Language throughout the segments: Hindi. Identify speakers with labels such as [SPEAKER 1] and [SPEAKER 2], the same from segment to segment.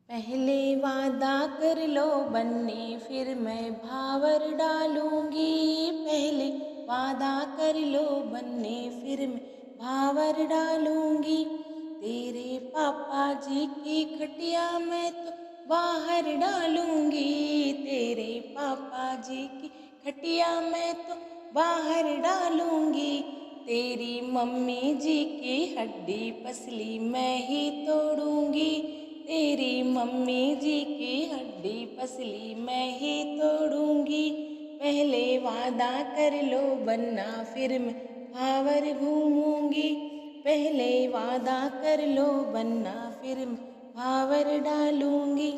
[SPEAKER 1] पहले वादा कर लो बन्नी फिर मैं भावर डालूंगी। पहले वादा कर लो बन्नी फिर मैं भावर डालूंगी। तेरे पापा जी की खटिया मैं तो बाहर डालूंगी। तेरे पापा जी की खटिया मैं तो बाहर डालूंगी। तेरी मम्मी जी की हड्डी पसली मैं ही तोड़ूंगी। तेरी मम्मी जी की हड्डी पसली मैं ही तोड़ूंगी। पहले वादा कर लो वरना फिर मैं भावर घूमूंगी। पहले वादा कर लो वरना फिर मैं भावर डालूंगी।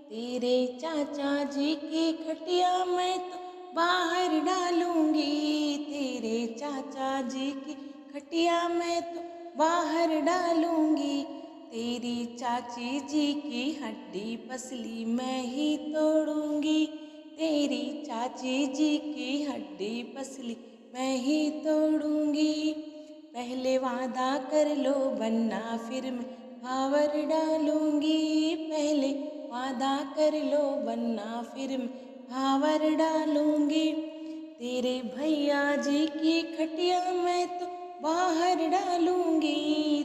[SPEAKER 1] तेरे चाचा जी की खटिया मैं तो बाहर डालूंगी। तेरे चाचा जी की खटिया मैं तो बाहर डालूंगी। तेरी चाची जी की हड्डी पसली मैं ही तोड़ूंगी। तेरी चाची जी की हड्डी पसली मैं ही तोड़ूंगी। पहले वादा कर लो वरना फिर मैं भावर डालूंगी। पहले वादा कर लो वरना फिर मैं भावर डालूंगी। तेरे भैया जी की खटिया मैं तो बाहर डालूंगी।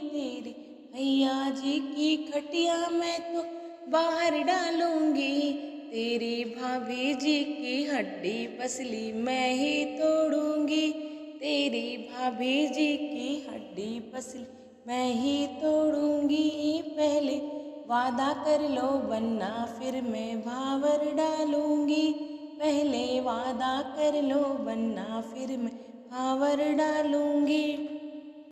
[SPEAKER 1] तेरे भैया जी की खटिया मैं तो बाहर डालूंगी। तेरी भाभी जी की हड्डी पसली मैं ही तोड़ूंगी। तेरी भाभी जी की हड्डी पसली मैं ही तोड़ूंगी। पहले वादा कर लो वरना फिर मैं भावर डालूंगी। पहले वादा कर लो वरना फिर मैं भावर डालूंगी।